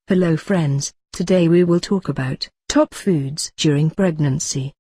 Hello friends, today we will talk about top foods during pregnancy.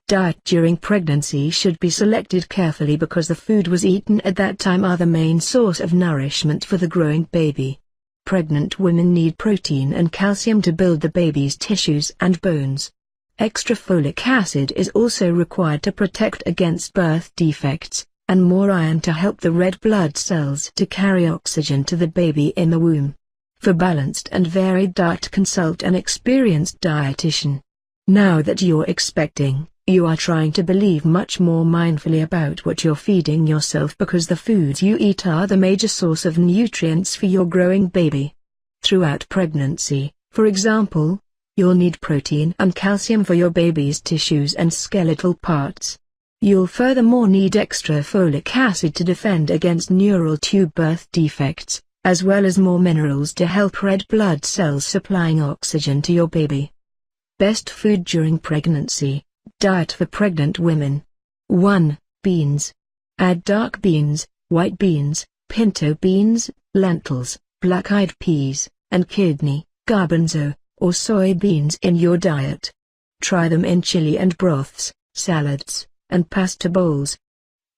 Diet during pregnancy should be selected carefully because the food was eaten at that time are the main source of nourishment for the growing baby. Pregnant women need protein and calcium to build the baby's tissues and bones. Extra folic acid is also required to protect against birth defects, and more iron to help the red blood cells to carry oxygen to the baby in the womb. For balanced and varied diet, consult an experienced dietitian. Now that you're expecting, you are trying to believe much more mindfully about what you're feeding yourself because the foods you eat are the major source of nutrients for your growing baby. Throughout pregnancy, for example, you'll need protein and calcium for your baby's tissues and skeletal parts. You'll furthermore need extra folic acid to defend against neural tube birth defects, as well as more minerals to help red blood cells supplying oxygen to your baby. Best food during pregnancy. Diet for pregnant women. 1. Beans. Add dark beans, white beans, pinto beans, lentils, black-eyed peas, and kidney, garbanzo, or soybeans in your diet. Try them in chili and broths, salads, and pasta bowls.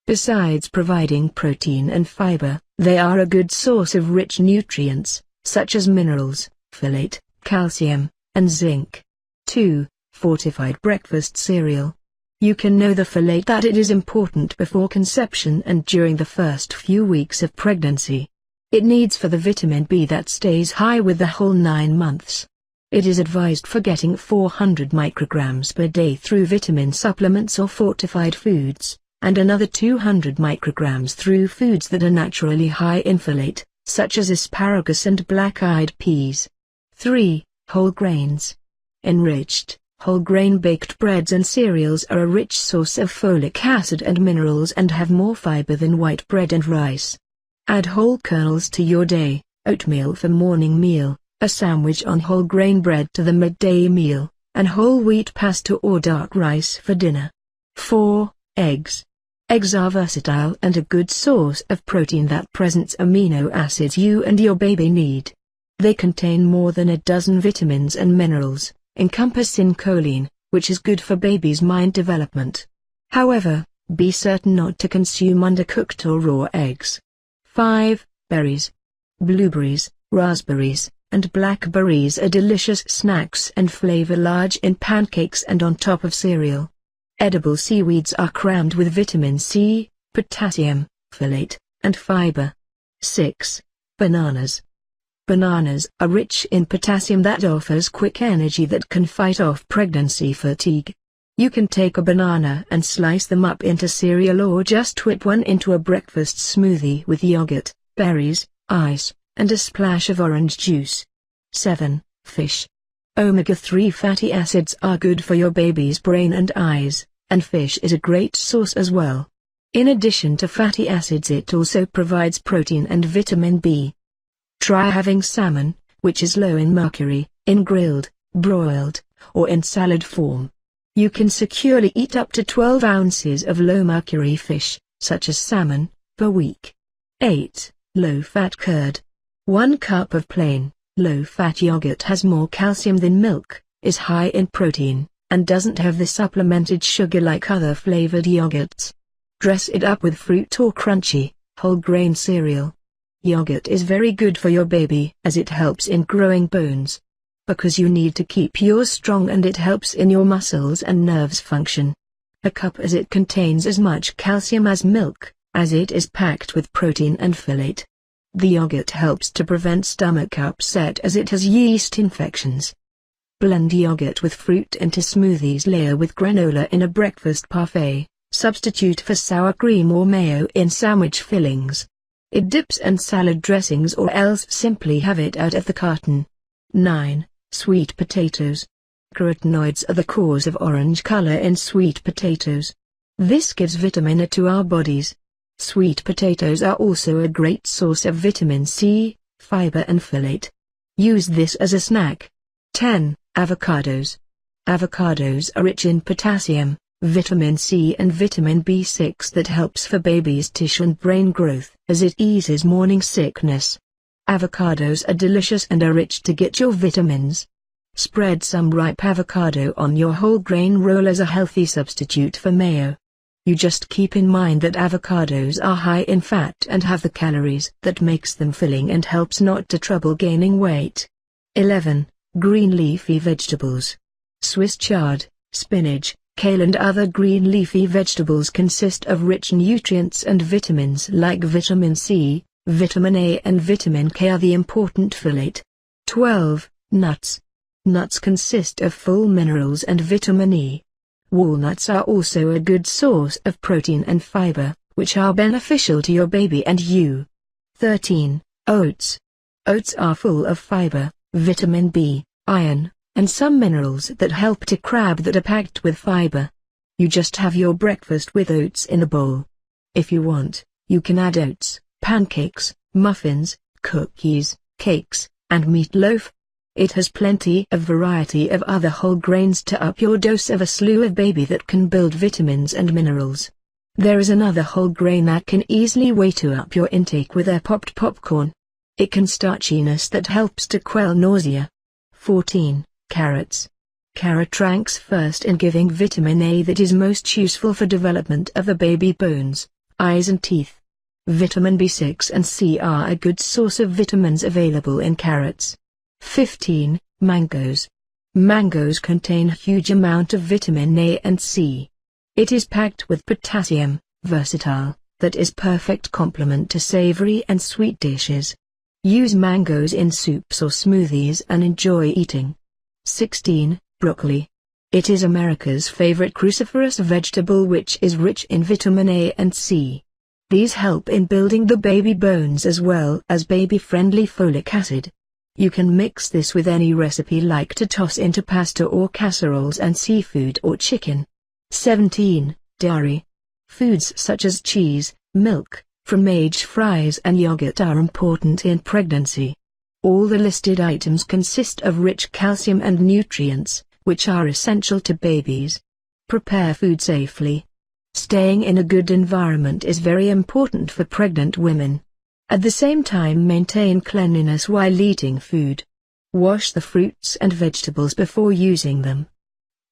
Besides providing protein and fiber, they are a good source of rich nutrients, such as minerals, folate, calcium, and zinc. 2. Fortified breakfast cereal. You can know the folate that it is important before conception and during the first few weeks of pregnancy. It needs for the vitamin B that stays high with the whole 9 months. It is advised for getting 400 micrograms per day through vitamin supplements or fortified foods, and another 200 micrograms through foods that are naturally high in folate, such as asparagus and black-eyed peas. 3. Whole grains. Enriched, whole-grain baked breads and cereals are a rich source of folic acid and minerals and have more fiber than white bread and rice. Add whole kernels to your day, oatmeal for morning meal, a sandwich on whole grain bread to the midday meal, and whole wheat pasta or dark rice for dinner. 4. Eggs. Eggs are versatile and a good source of protein that presents amino acids you and your baby need. They contain more than a dozen vitamins and minerals, encompassing choline, which is good for baby's mind development. However, be certain not to consume undercooked or raw eggs. 5. Berries. Blueberries, raspberries, and blackberries are delicious snacks and flavor large in pancakes and on top of cereal. Edible seaweeds are crammed with vitamin C, potassium, folate, and fiber. 6. Bananas. Bananas are rich in potassium that offers quick energy that can fight off pregnancy fatigue. You can take a banana and slice them up into cereal or just whip one into a breakfast smoothie with yogurt, berries, ice, and a splash of orange juice. 7. Fish. Omega-3 fatty acids are good for your baby's brain and eyes, and fish is a great source as well. In addition to fatty acids, it also provides protein and vitamin B. Try having salmon, which is low in mercury, in grilled, broiled, or in salad form. You can securely eat up to 12 ounces of low-mercury fish, such as salmon, per week. 8. Low-fat curd. 1 cup of plain, low-fat yogurt has more calcium than milk, is high in protein, and doesn't have the supplemented sugar like other flavored yogurts. Dress it up with fruit or crunchy, whole-grain cereal. Yogurt is very good for your baby as it helps in growing bones. Because you need to keep yours strong and it helps in your muscles and nerves function. A cup as it contains as much calcium as milk, as it is packed with protein and folate. The yogurt helps to prevent stomach upset as it has yeast infections. Blend yogurt with fruit into smoothies. Layer with granola in a breakfast parfait. Substitute for sour cream or mayo in sandwich fillings. It dips and salad dressings or else simply have it out of the carton. 9. Sweet potatoes. Carotenoids are the cause of orange color in sweet potatoes. This gives vitamin A to our bodies. Sweet potatoes are also a great source of vitamin C, fiber and folate. Use this as a snack. 10. Avocados. Avocados are rich in potassium, vitamin C and vitamin B6 that helps for baby's tissue and brain growth as it eases morning sickness. Avocados are delicious and are rich to get your vitamins. Spread some ripe avocado on your whole grain roll as a healthy substitute for mayo. You just keep in mind that avocados are high in fat and have the calories that makes them filling and helps not to trouble gaining weight. 11. Green leafy vegetables. Swiss chard, spinach, kale and other green leafy vegetables consist of rich nutrients and vitamins like vitamin C, vitamin A and vitamin K are the important folate. 12. Nuts. Nuts consist of full minerals and vitamin E. Walnuts are also a good source of protein and fiber, which are beneficial to your baby and you. 13. Oats. Oats are full of fiber, vitamin B, iron, and some minerals that help to crab that are packed with fiber. You just have your breakfast with oats in a bowl. If you want, you can add oats, pancakes, muffins, cookies, cakes, and meatloaf. It has plenty of variety of other whole grains to up your dose of a slew of baby that can build vitamins and minerals. There is another whole grain that can easily way to up your intake with a popped popcorn. It can starchiness that helps to quell nausea. 14. Carrots. Carrot ranks first in giving vitamin A that is most useful for development of the baby bones, eyes and teeth. Vitamin B6 and C are a good source of vitamins available in carrots. 15. Mangoes. Mangoes contain huge amount of vitamin A and C. It is packed with potassium, versatile, that is perfect complement to savory and sweet dishes. Use mangoes in soups or smoothies and enjoy eating. 16. Broccoli. It is America's favorite cruciferous vegetable which is rich in vitamin A and C. These help in building the baby bones as well as baby-friendly folic acid. You can mix this with any recipe like to toss into pasta or casseroles and seafood or chicken. 17. Dairy. Foods such as cheese, milk, fromage fries and yogurt are important in pregnancy. All the listed items consist of rich calcium and nutrients, which are essential to babies. Prepare food safely. Staying in a good environment is very important for pregnant women. At the same time maintain cleanliness while eating food. Wash the fruits and vegetables before using them.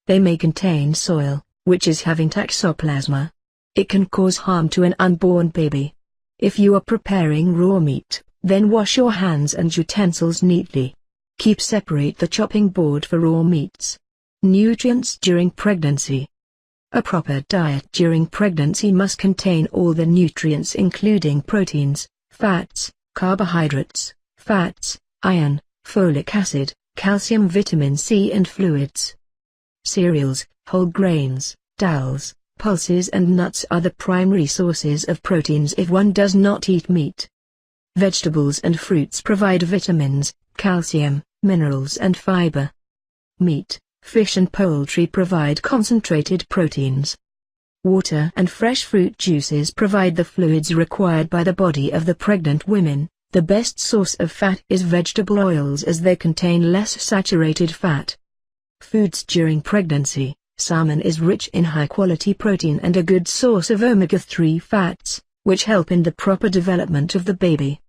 They may contain soil, which is having toxoplasma. It can cause harm to an unborn baby. If you are preparing raw meat, then wash your hands and utensils neatly. Keep separate the chopping board for raw meats. Nutrients during pregnancy. A proper diet during pregnancy must contain all the nutrients including proteins, fats, carbohydrates, fats, iron, folic acid, calcium, vitamin C and fluids. Cereals, whole grains, dals, pulses and nuts are the primary sources of proteins if one does not eat meat. Vegetables and fruits provide vitamins, calcium, minerals and fiber. Meat, fish and poultry provide concentrated proteins. Water and fresh fruit juices provide the fluids required by the body of the pregnant women. The best source of fat is vegetable oils as they contain less saturated fat. Foods during pregnancy. Salmon is rich in high-quality protein and a good source of omega-3 fats, which help in the proper development of the baby.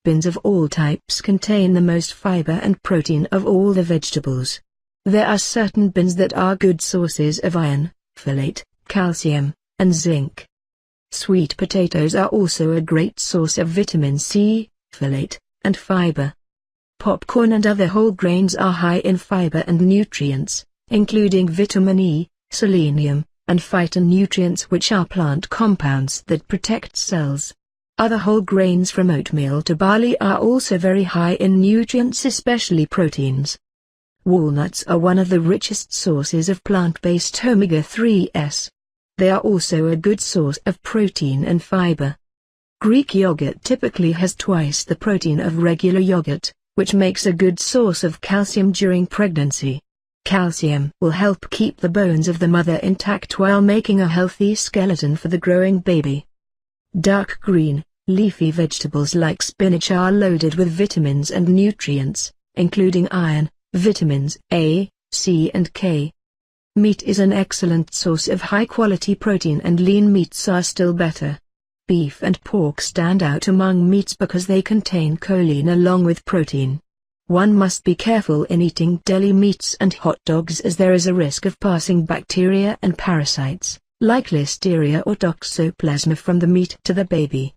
Beans of all types contain the most fiber and protein of all the vegetables. There are certain beans that are good sources of iron, folate, calcium, and zinc. Sweet potatoes are also a great source of vitamin C, folate, and fiber. Popcorn and other whole grains are high in fiber and nutrients, including vitamin E, selenium, and phytonutrients which are plant compounds that protect cells. Other whole grains from oatmeal to barley are also very high in nutrients, especially proteins. Walnuts are one of the richest sources of plant-based omega-3s. They are also a good source of protein and fiber. Greek yogurt typically has twice the protein of regular yogurt, which makes a good source of calcium during pregnancy. Calcium will help keep the bones of the mother intact while making a healthy skeleton for the growing baby. Dark green, leafy vegetables like spinach are loaded with vitamins and nutrients, including iron, vitamins A, C and K. Meat is an excellent source of high-quality protein and lean meats are still better. Beef and pork stand out among meats because they contain choline along with protein. One must be careful in eating deli meats and hot dogs as there is a risk of passing bacteria and parasites, like Listeria or Toxoplasma from the meat to the baby.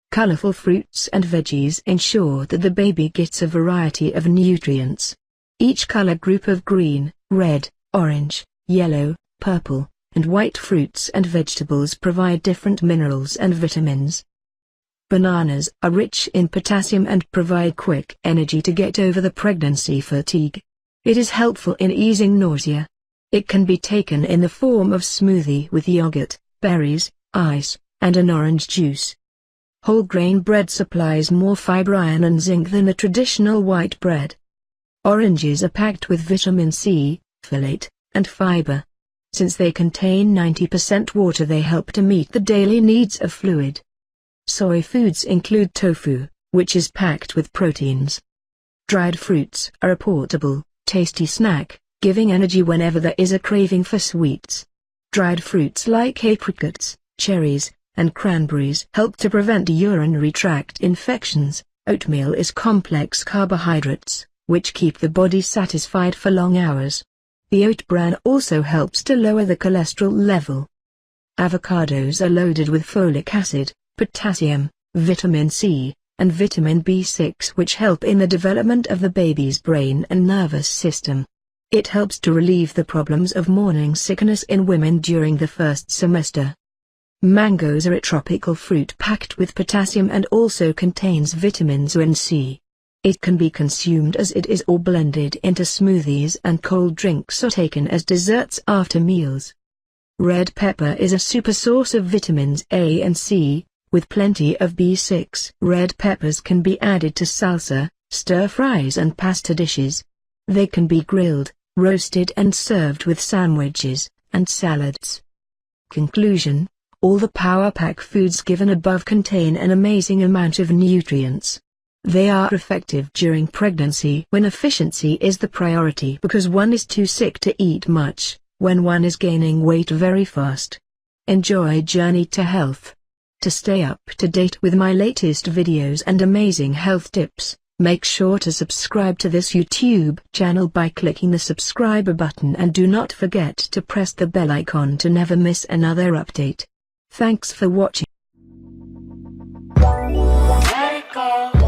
Colorful fruits and veggies ensure that the baby gets a variety of nutrients. Each color group of green, red, orange, yellow, purple, and white fruits and vegetables provide different minerals and vitamins. Bananas are rich in potassium and provide quick energy to get over the pregnancy fatigue. It is helpful in easing nausea. It can be taken in the form of smoothie with yogurt, berries, ice, and an orange juice. Whole grain bread supplies more fiber, iron and zinc than a traditional white bread. Oranges are packed with vitamin C, folate, and fiber. Since they contain 90% water, they help to meet the daily needs of fluid. Soy foods include tofu, which is packed with proteins. Dried fruits are a portable, tasty snack, giving energy whenever there is a craving for sweets. Dried fruits like apricots, cherries, and cranberries help to prevent urinary tract infections. Oatmeal is complex carbohydrates, which keep the body satisfied for long hours. The oat bran also helps to lower the cholesterol level. Avocados are loaded with folic acid, potassium, vitamin C, and vitamin B6, which help in the development of the baby's brain and nervous system. It helps to relieve the problems of morning sickness in women during the first semester. Mangoes are a tropical fruit packed with potassium and also contains vitamins A and C. It can be consumed as it is or blended into smoothies and cold drinks or taken as desserts after meals. Red pepper is a super source of vitamins A and C, with plenty of B6. Red peppers can be added to salsa, stir-fries and pasta dishes. They can be grilled, roasted and served with sandwiches and salads. Conclusion: all the Power Pack foods given above contain an amazing amount of nutrients. They are effective during pregnancy when efficiency is the priority because one is too sick to eat much, when one is gaining weight very fast. Enjoy Journey to Health. To stay up to date with my latest videos and amazing health tips, make sure to subscribe to this YouTube channel by clicking the subscribe button and do not forget to press the bell icon to never miss another update. Thanks for watching. Let it go.